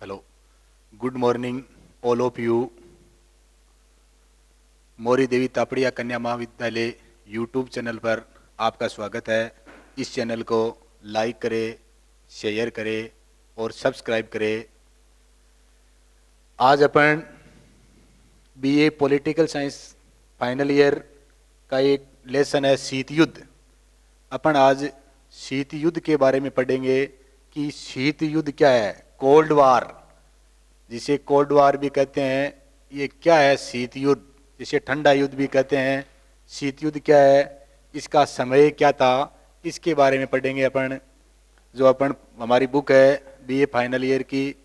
Hello, good morning all of you. Mori Devi Tapadia Kanya Mahavidyalaya YouTube channel पर आपका स्वागत है। इस चैनल को लाइक करें, शेयर करें और सब्सक्राइब करें। आज अपन BA political science final year का एक लेसन है शीत युद्ध। अपन आज शीत युद्ध के बारे में पढ़ेंगे कि शीत युद्ध क्या है, कोल्ड वार जिसे कोल्ड वार भी कहते हैं। ये क्या है शीत युद्ध, जिसे ठंडा युद्ध भी कहते हैं। शीत युद्ध क्या है, इसका समय क्या था, इसके बारे में पढ़ेंगे अपन। जो अपन हमारी बुक है बीए फाइनल ईयर की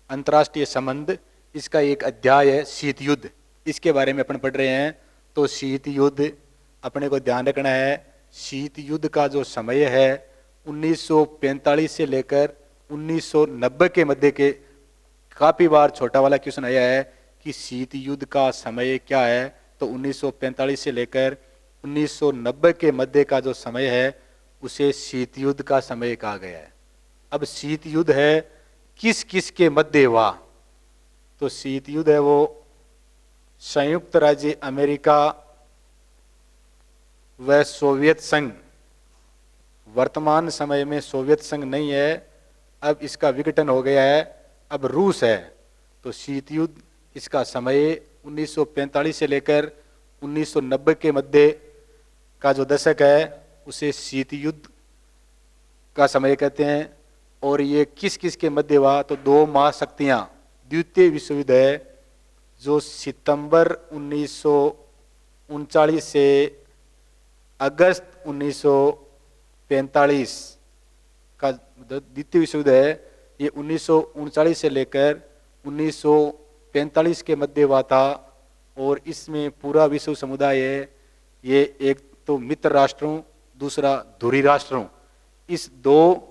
अंतर्राष्ट्रीय संबंध, इसका एक अध्याय है शीत युद्ध, इसके बारे में अपन पढ़ रहे हैं। तो शीत युद्ध अपने को ध्यान रखना है। शीत युद्ध का जो समय है 1945 से लेकर 1990 के मध्य के, काफी बार छोटा वाला क्वेश्चन आया है कि शीत युद्ध का समय क्या है। तो 1945 से लेकर 1990 के मध्य का जो समय है उसे शीत युद्ध का समय कहा गया है। अब शीत युद्ध है किस किस के मध्य हुआ, तो शीत युद्ध है वो संयुक्त राज्य अमेरिका व सोवियत संघ। वर्तमान समय में सोवियत संघ नहीं है, अब इसका विघटन हो गया है, अब रूस है। तो शीत युद्ध इसका समय 1945 से लेकर 1990 के मध्य का जो दशक है उसे शीत युद्ध का समय कहते हैं। और ये किस किस के मध्य हुआ, तो दो महाशक्तियां, द्वितीय विश्व युद्ध है जो सितंबर 1939 से अगस्त 1945 का द्वितीय विश्व युद्ध है। ये 1939 से लेकर 1945 के मध्य हुआ था। और इसमें पूरा विश्व समुदाय है, ये एक तो मित्र राष्ट्रों, दूसरा धुरी राष्ट्रों, इस दो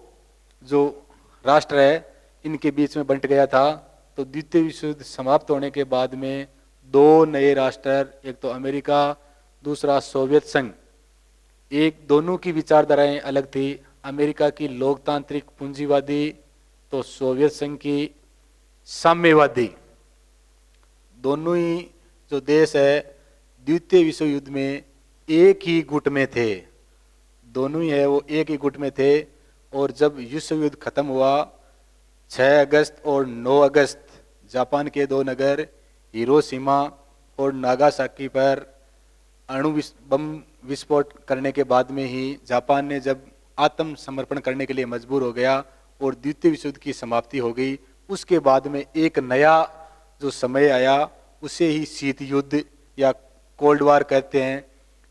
जो राष्ट्र है इनके बीच में बंट गया था। तो द्वितीय विश्व युद्ध समाप्त होने के बाद में दो नए राष्ट्र, एक तो अमेरिका, दूसरा सोवियत संघ। एक दोनों की विचारधाराएं अलग थी, अमेरिका की लोकतांत्रिक पूंजीवादी, तो सोवियत संघ की साम्यवादी। दोनों ही जो देश है द्वितीय विश्व युद्ध में एक ही गुट में थे, दोनों ही है वो एक ही गुट में थे। और जब विश्व युद्ध खत्म हुआ 6 अगस्त और 9 अगस्त जापान के दो नगर हिरोशिमा और नागासाकी पर अणु बम विस्फोट करने के बाद में ही जापान ने जब आत्मसमर्पण करने के लिए मजबूर हो गया और द्वितीय विश्व युद्ध की समाप्ति हो गई। उसके बाद में एक नया जो समय आया उसे ही शीत युद्ध या कोल्ड वार कहते हैं।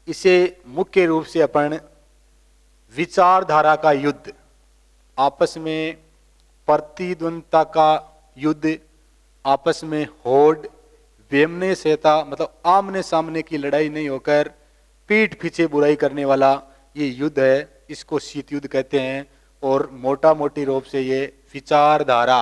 इसे मुख्य रूप से अपन विचारधारा का युद्ध, आपस में प्रतिद्वंदता का युद्ध, आपस में होड़ वेमने सहता, मतलब आमने सामने की लड़ाई नहीं होकर पीठ पीछे बुराई करने वाला ये युद्ध है, इसको शीत युद्ध कहते हैं। और मोटा मोटी रूप से ये विचारधारा,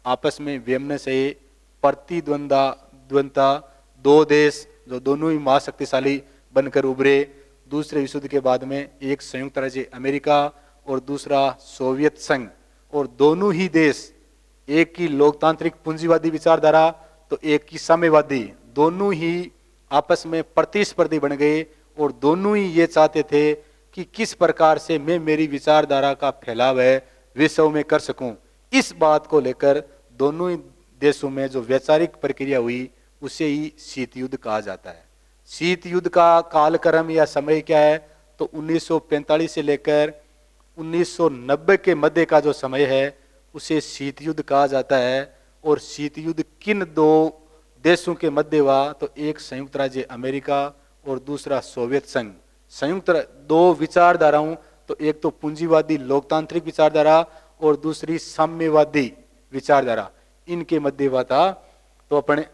आपस में वेमने से प्रतिद्वंदता, दो देश जो दोनों ही महाशक्तिशाली बनकर उभरे दूसरे विश्व युद्ध के बाद में, एक संयुक्त राज्य अमेरिका और दूसरा सोवियत संघ। और दोनों ही देश, एक की लोकतांत्रिक पूंजीवादी विचारधारा तो एक की साम्यवादी, दोनों ही आपस में प्रतिस्पर्धी बन गए। और दोनों ही ये चाहते थे कि किस प्रकार से मैं मेरी विचारधारा का फैलाव है विश्व में कर सकूं। इस बात को लेकर दोनों ही देशों में जो वैचारिक प्रक्रिया हुई उसे ही शीत युद्ध कहा जाता है। शीत युद्ध का कालक्रम या समय क्या है, तो 1945 से लेकर 1990 के मध्य का जो समय है उसे शीत युद्ध कहा जाता है। और शीत युद्ध किन दो देशों के मध्य हुआ, तो एक संयुक्त राज्य अमेरिका और दूसरा सोवियत संघ। संयुक्त दो विचारधाराओं, तो एक तो पूंजीवादी लोकतांत्रिक विचारधारा और दूसरी साम्यवादी विचारधारा, इनके मध्य हुआ था। तो अपन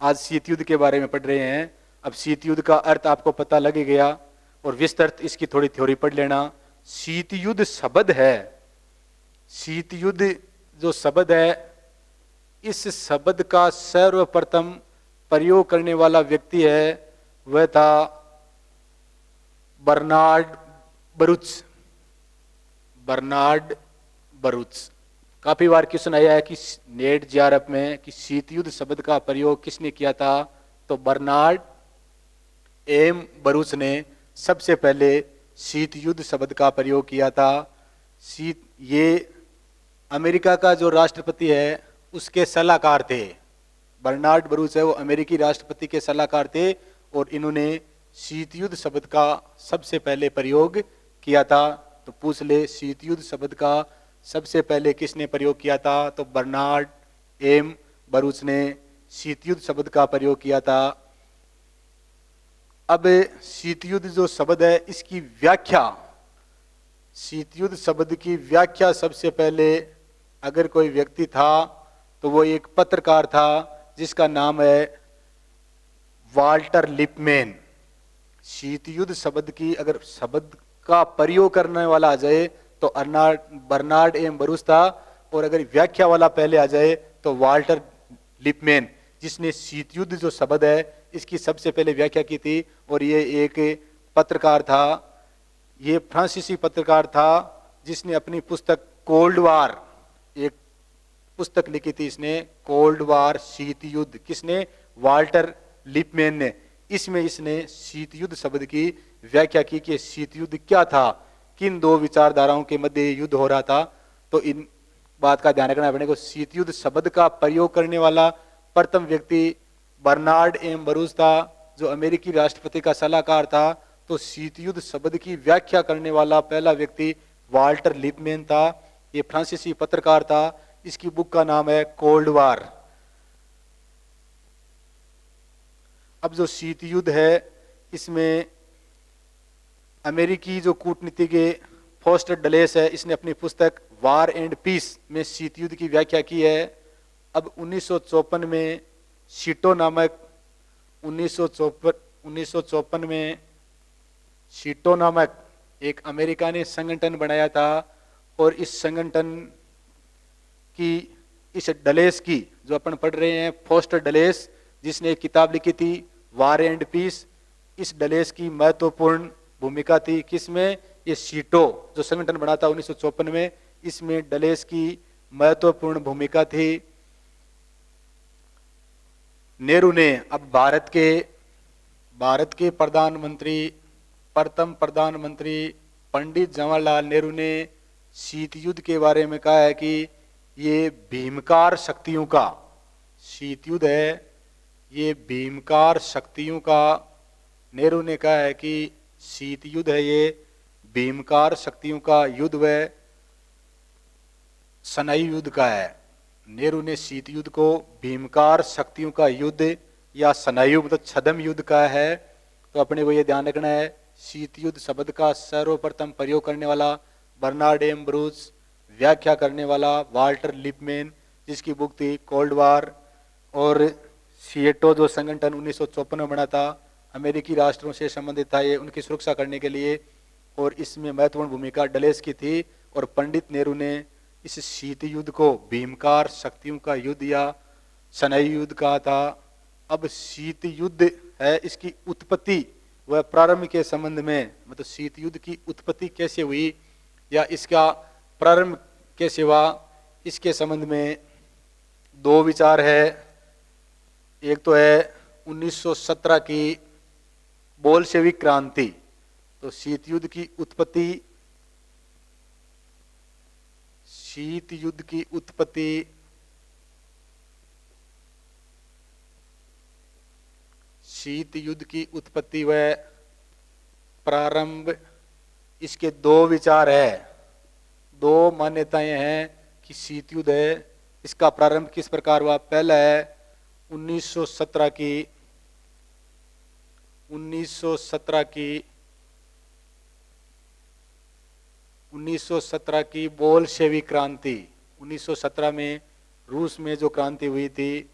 आज शीत युद्ध के बारे में पढ़ रहे हैं। अब शीत युद्ध का अर्थ आपको पता लग गया और विस्तृत इसकी थोड़ी थ्योरी पढ़ लेना। शीत युद्ध शब्द है, शीत युद्ध जो शब्द है, इस शब्द का सर्वप्रथम प्रयोग करने वाला व्यक्ति है वह था बर्नार्ड बरूच। काफी बार क्वेश्चन आया है कि नेट जेआरएफ में कि शीत युद्ध शब्द का प्रयोग किसने किया था, तो बर्नार्ड एम बरूच ने सबसे पहले शीत युद्ध शब्द का प्रयोग किया था। शीत, ये अमेरिका का जो राष्ट्रपति है उसके सलाहकार थे। बर्नार्ड बरूच है वो अमेरिकी राष्ट्रपति के सलाहकार थे और इन्होंने शीत युद्ध शब्द का सबसे पहले प्रयोग किया था। तो पूछ ले शीत युद्ध शब्द का सबसे पहले किसने प्रयोग किया था, तो बर्नार्ड एम बरूच ने शीत युद्ध शब्द का प्रयोग किया था। अब शीत युद्ध जो शब्द है इसकी व्याख्या, शीत युद्ध शब्द की व्याख्या सबसे पहले अगर कोई व्यक्ति था तो वो एक पत्रकार था जिसका नाम है वाल्टर लिपमैन। शीत युद्ध शब्द की अगर शब्द का प्रयोग करने वाला आ जाए तो बर्नार्ड एम बरूच था, और अगर व्याख्या वाला पहले आ जाए तो वाल्टर लिपमैन, जिसने शीत युद्ध जो शब्द है इसकी सबसे पहले व्याख्या की थी। और ये एक पत्रकार था, ये फ्रांसीसी पत्रकार था जिसने अपनी पुस्तक कोल्ड वार, एक पुस्तक लिखी थी इसने, कोल्ड वार शीत युद्ध, किसने, वाल्टर लिपमैन ने। इसमें इसने शीत युद्ध शब्द की व्याख्या की कि शीत युद्ध क्या था, किन दो विचारधाराओं के मध्य युद्ध हो रहा था। तो इन बात का ध्यान रखना अपने को। शीत युद्ध शब्द का प्रयोग करने वाला प्रथम व्यक्ति बर्नार्ड एम बरूच था जो अमेरिकी राष्ट्रपति का सलाहकार था। तो शीत युद्ध शब्द की व्याख्या करने वाला पहला व्यक्ति वाल्टर लिपमैन था, ये फ्रांसीसी पत्रकार था। इसकी बुक का नाम है कोल्ड वार। अब जो शीत युद्ध है इसमें अमेरिकी जो कूटनीतिज्ञ फोस्टर डलेस है, इसने अपनी पुस्तक वार एंड पीस में शीत युद्ध की व्याख्या की है। अब 1954 में शीटो नामक 1954 में शीटो नामक एक अमेरिका ने संगठन बनाया था, और इस संगठन की, इस डलेस की जो अपन पढ़ रहे हैं फोस्टर डलेस, जिसने एक किताब लिखी थी वार एंड पीस, इस डलेस की महत्वपूर्ण भूमिका थी किसमें, ये शीटो जो संगठन बना था 1954 में, इसमें डलेस की महत्वपूर्ण भूमिका थी। नेहरू ने, अब भारत के प्रधानमंत्री, प्रथम प्रधानमंत्री पंडित जवाहरलाल नेहरू ने शीत युद्ध के बारे में कहा है कि ये भीमकार शक्तियों का, शीत युद्ध है ये भीमकार शक्तियों का, नेहरू ने कहा है कि शीत युद्ध है ये भीमकार शक्तियों का युद्ध व सनायु युद्ध का है। नेहरू ने शीत युद्ध को भीमकार शक्तियों का युद्ध या सनायु मतलब छद्म युद्ध का है। तो अपने को ये ध्यान रखना है, शीत युद्ध शब्द का सर्वप्रथम प्रयोग करने वाला बर्नार्ड एम बरूच, व्याख्या करने वाला वाल्टर लिपमैन जिसकी बुक थी कोल्ड वार, और सीएटो जो संगठन 1954 में बना था, अमेरिकी राष्ट्रों से संबंधित था ये, उनकी सुरक्षा करने के लिए, और इसमें महत्वपूर्ण भूमिका डलेस की थी। और पंडित नेहरू ने इस शीत युद्ध को भीमकार शक्तियों का युद्ध या सनायु युद्ध कहा था। अब शीत युद्ध है इसकी उत्पत्ति व प्रारंभ के संबंध में, मतलब शीत युद्ध की उत्पत्ति कैसे हुई या इसका प्रारंभ कैसे हुआ, इसके संबंध में दो विचार है। एक तो है 1917 की बोल्शेविक क्रांति। तो शीत युद्ध की उत्पत्ति, शीत युद्ध की उत्पत्ति शीत युद्ध की उत्पत्ति व प्रारंभ, इसके दो विचार है, दो मान्यताएं हैं कि शीत युद्ध है इसका प्रारंभ किस प्रकार हुआ। पहला है 1917 की बोल्शेविक क्रांति। 1917 में रूस में जो क्रांति हुई थी,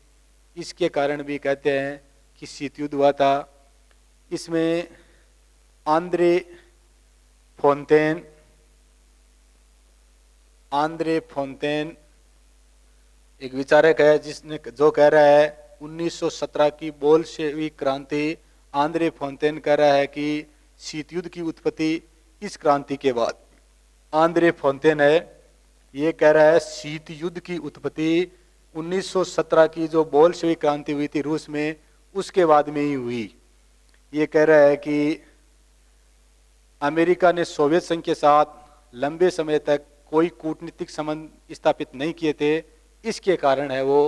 इसके कारण भी कहते हैं कि शीत युद्ध हुआ था। इसमें आंद्रे फोंटेन एक विचारक है जिसने जो कह रहा है 1917 की बोल्शेविक क्रांति, आंद्रे फोंटेन कह रहा है कि शीत युद्ध की उत्पत्ति इस क्रांति के बाद। आंद्रे फोंटेन है ये कह रहा है शीत युद्ध की उत्पत्ति 1917 की जो बोल्शेविक क्रांति हुई थी रूस में, उसके बाद में ही हुई। ये कह रहा है कि अमेरिका ने सोवियत संघ के साथ लंबे समय तक कोई कूटनीतिक संबंध स्थापित नहीं किए थे। इसके कारण है वो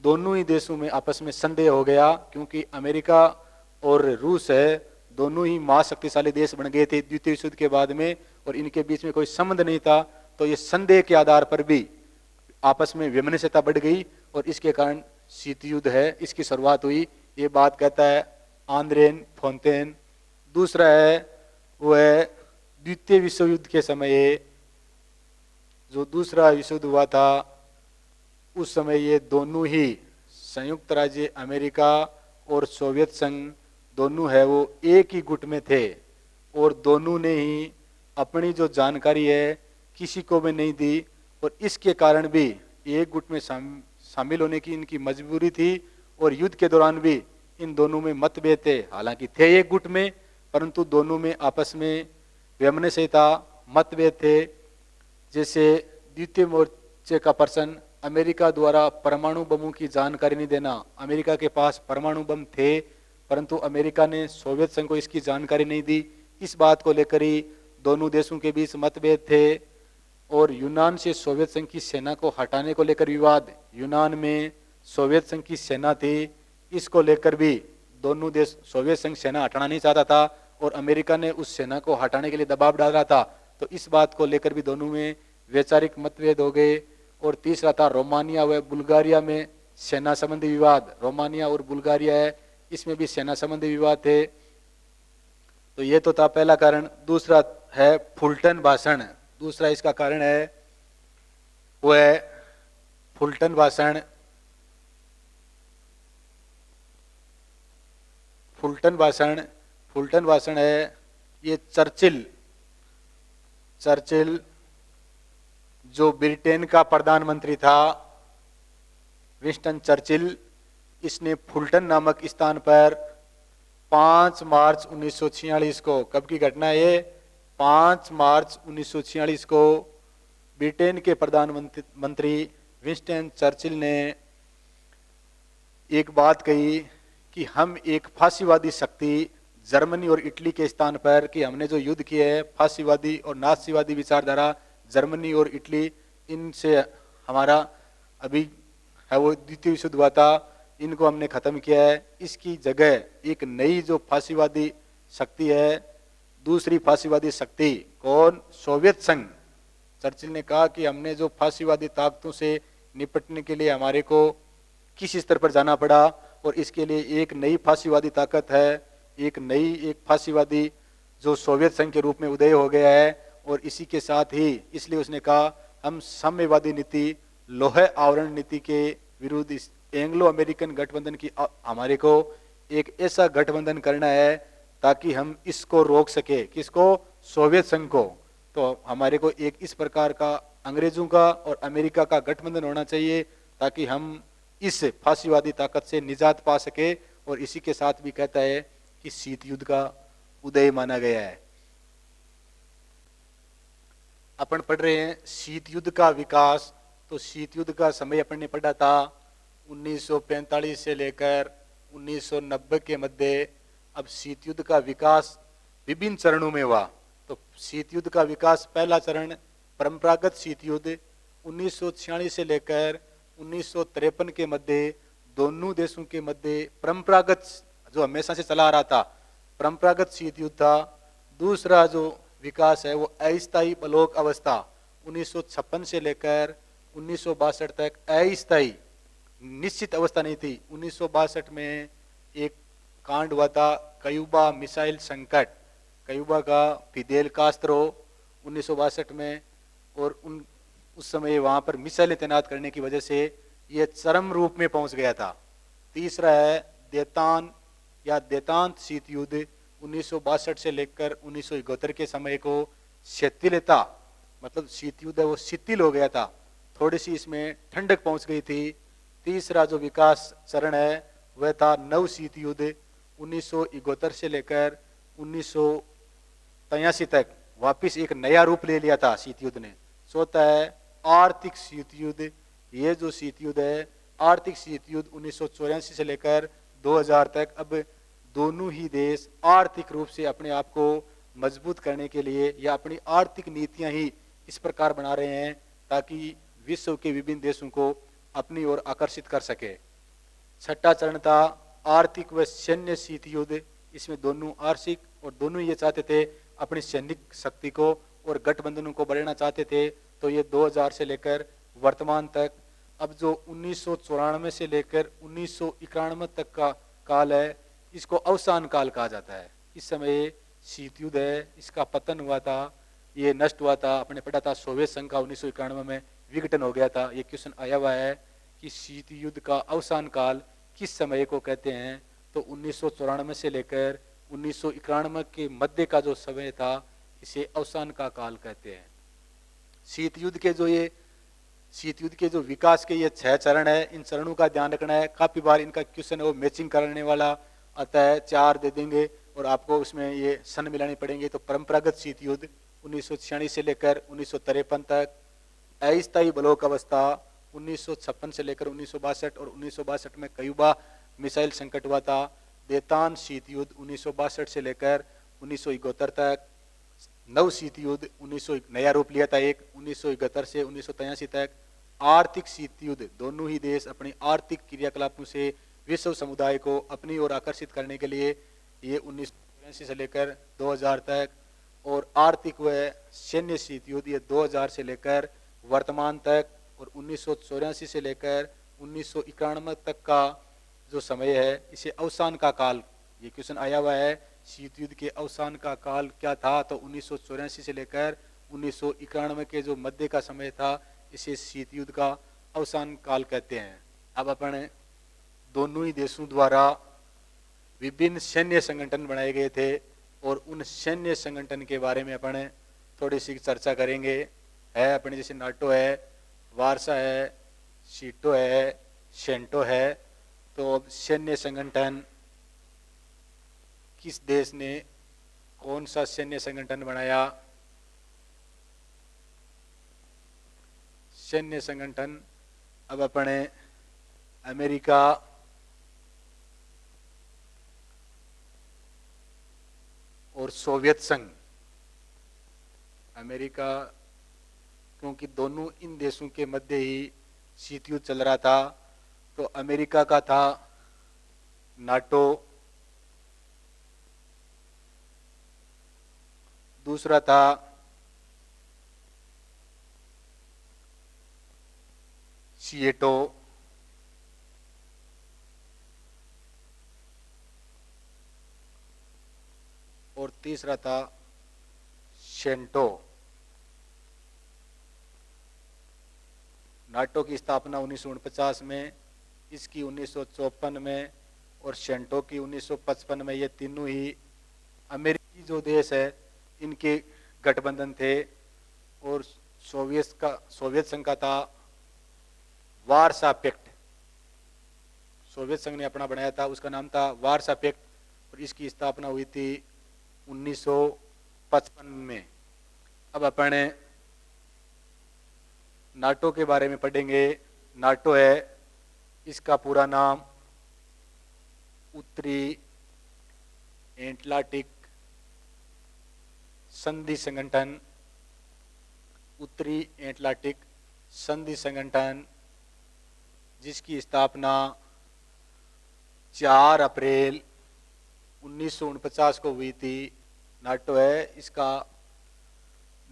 दोनों ही देशों में आपस में संदेह हो गया, क्योंकि अमेरिका और रूस है दोनों ही महाशक्तिशाली देश बन गए थे द्वितीय विश्व युद्ध के बाद में, और इनके बीच में कोई संबंध नहीं था। तो ये संदेह के आधार पर भी आपस में वैमनस्यता बढ़ गई और इसके कारण शीत युद्ध है इसकी शुरुआत हुई। ये बात कहता है आंद्रेन फोंटेन। दूसरा है वो है द्वितीय विश्व युद्ध के समय जो दूसरा विश्व युद्ध हुआ था, उस समय ये दोनों ही संयुक्त राज्य अमेरिका और सोवियत संघ दोनों है वो एक ही गुट में थे, और दोनों ने ही अपनी जो जानकारी है किसी को भी नहीं दी, और इसके कारण भी एक गुट में शामिल होने की इनकी मजबूरी थी। और युद्ध के दौरान भी इन दोनों में मतभेद थे, हालांकि थे एक गुट में, परंतु दोनों में आपस में वैमनस्यता मतभेद थे। जैसे द्वितीय मोर्चे का प्रश्न, अमेरिका द्वारा परमाणु बमों की जानकारी नहीं देना। अमेरिका के पास परमाणु बम थे, परंतु अमेरिका ने सोवियत संघ को इसकी जानकारी नहीं दी। इस बात को लेकर ही दोनों देशों के बीच मतभेद थे। और यूनान से सोवियत संघ की सेना को हटाने को लेकर विवाद, यूनान में सोवियत संघ की सेना थी, इसको लेकर भी दोनों देश, सोवियत संघ सेना हटाना नहीं चाहता था और अमेरिका ने उस सेना को हटाने के लिए दबाव डाल रहा था। तो इस बात को लेकर भी दोनों में वैचारिक मतभेद हो गए। और तीसरा था रोमानिया व बुल्गारिया में सेना संबंधी विवाद। रोमानिया और बुल्गारिया है, इसमें भी सेना संबंधी विवाद थे। तो ये तो था पहला कारण। दूसरा है फुलटन भाषण। दूसरा इसका कारण है वो है फुलटन भाषण। फुलटन भाषण है ये चर्चिल जो ब्रिटेन का प्रधानमंत्री था, विंस्टन चर्चिल, इसने फुलटन नामक स्थान पर 5 मार्च 1946 को, कब की घटना है ये, 5 मार्च 1946 को ब्रिटेन के प्रधानमंत्री विंस्टन चर्चिल ने एक बात कही कि हम एक फांसीवादी शक्ति जर्मनी और इटली के स्थान पर, कि हमने जो युद्ध किए है फांसीवादी और नाथसीवादी विचारधारा जर्मनी और इटली, इनसे हमारा अभी है वो द्वितीय विश्व युद्ध हुआ था, इनको हमने खत्म किया है। इसकी जगह एक नई जो फांसीवादी शक्ति है, दूसरी फांसीवादी शक्ति कौन, सोवियत संघ। चर्चिल ने कहा कि हमने जो फांसीवादी ताकतों से निपटने के लिए हमारे को किस स्तर पर जाना पड़ा, और इसके लिए एक नई फांसीवादी ताकत है, एक फांसीवादी जो सोवियत संघ के रूप में उदय हो गया है। और इसी के साथ ही इसलिए उसने कहा हम साम्यवादी नीति, लोह आवरण नीति के विरुद्ध इस एंग्लो अमेरिकन गठबंधन की हमारे को एक ऐसा गठबंधन करना है ताकि हम इसको रोक सके। किसको, सोवियत संघ को। तो हमारे को एक इस प्रकार का अंग्रेजों का और अमेरिका का गठबंधन होना चाहिए ताकि हम इस फांसीवादी ताकत से निजात पा सके। और इसी के साथ भी कहता है कि शीत युद्ध का उदय माना गया है। अपन पढ़ रहे हैं शीत युद्ध का विकास। तो शीत युद्ध का समय अपन ने पढ़ा था 1945 से लेकर 1990 के मध्य। अब शीत युद्ध का विकास विभिन्न चरणों में हुआ। तो शीत युद्ध का विकास, पहला चरण परंपरागत शीत युद्ध 1946 से लेकर 1953 के मध्य दोनों देशों के मध्य परंपरागत, जो हमेशा से चला आ रहा था, परंपरागत शीत युद्ध था। दूसरा जो विकास है वो अस्थायी बलोक अवस्था 1956 से लेकर 1962 तक अस्थायी, निश्चित अवस्था नहीं थी। 1962 में एक कांड हुआ था क्यूबा मिसाइल संकट, क्यूबा का फिदेल कास्त्रो 1962 में, और उस समय वहां पर मिसाइलें तैनात करने की वजह से यह चरम रूप में पहुंच गया था। तीसरा है देतांत शीत युद्ध 1962 से लेकर 1971 के समय को शिथिलता, मतलब शीत युद्ध है वो शिथिल हो गया था, थोड़ी सी इसमें ठंडक पहुंच गई थी। तीसरा जो विकास चरण है वह था नव शीत युद्ध 1971 से लेकर 1983 तक, वापिस एक नया रूप ले लिया था शीत युद्ध ने। चौथा है आर्थिक शीत युद्ध। ये जो शीत युद्ध है, आर्थिक शीत युद्ध 1984 से लेकर 2000 तक, अब दोनों ही देश आर्थिक रूप से अपने आप को मजबूत करने के लिए या अपनी आर्थिक नीतियां ही इस प्रकार बना रहे हैं ताकि विश्व के विभिन्न देशों को अपनी ओर आकर्षित कर सके। छठा चरण था आर्थिक व सैन्य शीत युद्ध। इसमें दोनों आर्थिक और दोनों ये चाहते थे अपनी सैनिक शक्ति को और गठबंधनों को बढ़ाना चाहते थे। तो ये 2000 से लेकर वर्तमान तक, अब जो 1994 से लेकर 1991 तक का काल है, इसको अवसान काल कहा जाता है। इस समय शीत युद्ध है, इसका पतन हुआ था, ये नष्ट हुआ था। आपने पढ़ा था सोवियत संघ का 1991 में विघटन हो गया था। ये क्वेश्चन आया हुआ है कि शीत युद्ध का अवसान काल किस समय को कहते हैं। तो 1994 से लेकर 1991 के मध्य का जो समय था, इसे अवसान का काल कहते हैं। शीत युद्ध के जो विकास के ये 6 चरण है, इन चरणों का ध्यान रखना है। काफी बार इनका क्वेश्चन है वो मैचिंग करने वाला आता है, 4 दे देंगे और आपको उसमें ये सन मिलाने पड़ेंगे। तो परंपरागत शीत युद्ध 1946 से लेकर 1953 तक, अस्थायी ब्लॉक अवस्था 1956 से लेकर 1962 और 1962 में क्यूबा मिसाइल संकट हुआ था। देतान शीत युद्ध 1962 से लेकर 1971 तक, नव शीत युद्ध 1900 नया रूप लिया था एक 1971 से 1983 तक। आर्थिक शीत युद्ध, दोनों ही देश अपनी आर्थिक क्रियाकलापों से विश्व समुदाय को अपनी ओर आकर्षित करने के लिए, ये 1983 से लेकर 2000 तक। और आर्थिक व सैन्य शीत युद्ध ये 2000 से लेकर वर्तमान तक, और 1984 से लेकर 1991 तक का जो समय है, इसे अवसान का काल, ये क्वेश्चन आया हुआ है, शीत युद्ध के अवसान का काल क्या था। तो 1984 से लेकर 1991 के जो मध्य का समय था, इसे शीत युद्ध का अवसान काल कहते हैं। अब अपन दोनों ही देशों द्वारा विभिन्न सैन्य संगठन बनाए गए थे और उन सैन्य संगठन के बारे में अपन थोड़ी सी चर्चा करेंगे। है अपने जैसे नाटो है, वार्सा है, सीटो है, सेंटो है। तो अब सैन्य संगठन किस देश ने कौन सा सैन्य संगठन बनाया? सैन्य संगठन अब अपने अमेरिका, और सोवियत संघ। अमेरिका, क्योंकि दोनों इन देशों के मध्य ही शीत युद्ध चल रहा था, तो अमेरिका का था नाटो, दूसरा था सीएटो, और तीसरा था सेंटो। नाटो की स्थापना 1949 में, इसकी 1954 में और सेंटो की 1955 में। ये तीनों ही अमेरिकी जो देश है, इनके गठबंधन थे। और सोवियत संघ का था वार्सा पैक्ट। सोवियत संघ ने अपना बनाया था, उसका नाम था वार्सा पैक्ट, और इसकी स्थापना हुई थी 1955 में। अब अपन नाटो के बारे में पढ़ेंगे। नाटो है, इसका पूरा नाम उत्तरी एटलांटिक संधि संगठन, उत्तरी एटलांटिक संधि संगठन, जिसकी स्थापना 4 अप्रैल 1949 को हुई थी। नाटो है, इसका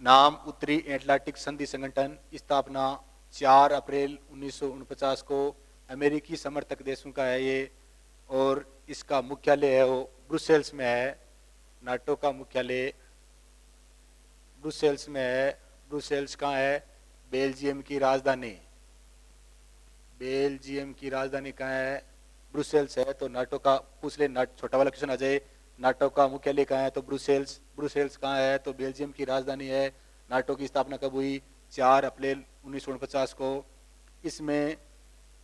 नाम उत्तरी एटलांटिक संधि संगठन, स्थापना 4 अप्रैल 1949 को। अमेरिकी समर्थक देशों का है ये, और इसका मुख्यालय है वो ब्रुसेल्स में है। नाटो का मुख्यालय ब्रुसेल्स में है। ब्रुसेल्स कहाँ है? बेल्जियम की राजधानी। बेल्जियम की राजधानी कहाँ है? ब्रुसेल्स है। तो नाटो का पूछ ले, छोटा वाला क्वेश्चन आ जाए, नाटो का मुख्यालय कहाँ है? तो ब्रुसेल्स। ब्रुसेल्स कहाँ है? तो बेल्जियम की राजधानी है। नाटो की स्थापना कब हुई? 4 अप्रैल 1949 को। इसमें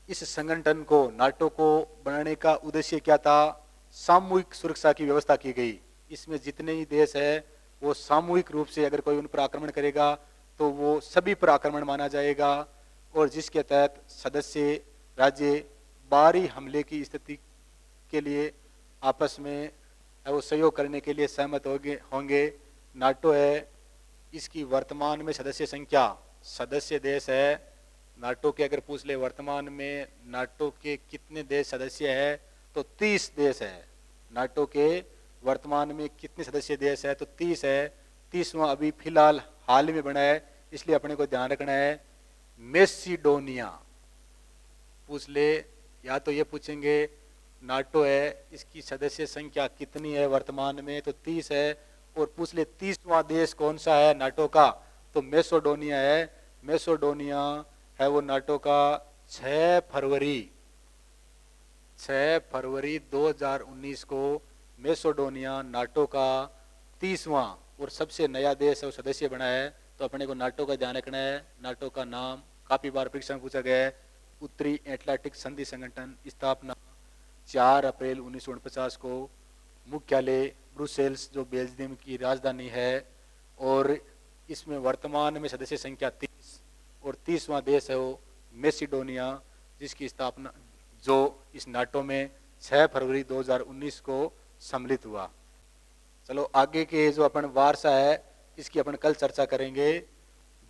इस संगठन को, नाटो को बनाने का उद्देश्य क्या था? सामूहिक सुरक्षा की व्यवस्था की गई। इसमें जितने ही देश है वो सामूहिक रूप से, अगर कोई उन पर आक्रमण करेगा तो वो सभी पर आक्रमण माना जाएगा और जिसके तहत सदस्य राज्य बाहरी हमले की स्थिति के लिए आपस में वो सहयोग करने के लिए सहमत होंगे। नाटो है, इसकी वर्तमान में सदस्य संख्या, सदस्य देश है नाटो के, अगर पूछ ले वर्तमान में नाटो के कितने देश सदस्य है तो 30 देश है। नाटो के वर्तमान में कितने सदस्य देश है तो 30 है। 30वां अभी फिलहाल हाल में बना है, इसलिए अपने को ध्यान रखना है। मैसिडोनिया पूछ ले, या तो ये पूछेंगे नाटो है इसकी सदस्य संख्या कितनी है वर्तमान में तो 30 है, और पूछ ले 30वां देश कौन सा है नाटो का तो मैसिडोनिया है। मैसिडोनिया है वो नाटो का 6 फरवरी 2019 को मैसिडोनिया नाटो का 30वां और सबसे नया देश है वो सदस्य बना है। तो अपने को नाटो का ध्यान रखना है। नाटो का नाम काफी बार परीक्षा में पूछा गया है। उत्तरी एटलांटिक संधि संगठन, स्थापना 4 अप्रैल 1949 को, मुख्यालय ब्रुसेल्स जो बेल्जियम की राजधानी है, और इसमें वर्तमान में सदस्य संख्या 30 और 30वां देश है वो मैसिडोनिया, जिसकी स्थापना जो इस नाटो में 6 फरवरी 2019 को सम्मिलित हुआ। चलो आगे के जो अपन वार्षा है इसकी अपन कल चर्चा करेंगे।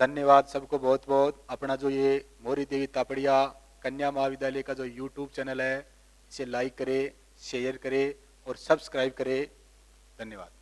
धन्यवाद सबको बहुत बहुत। अपना जो ये मोरी देवी तापड़िया कन्या महाविद्यालय का जो यूट्यूब चैनल है इसे लाइक करे, शेयर करे और सब्सक्राइब करे। धन्यवाद।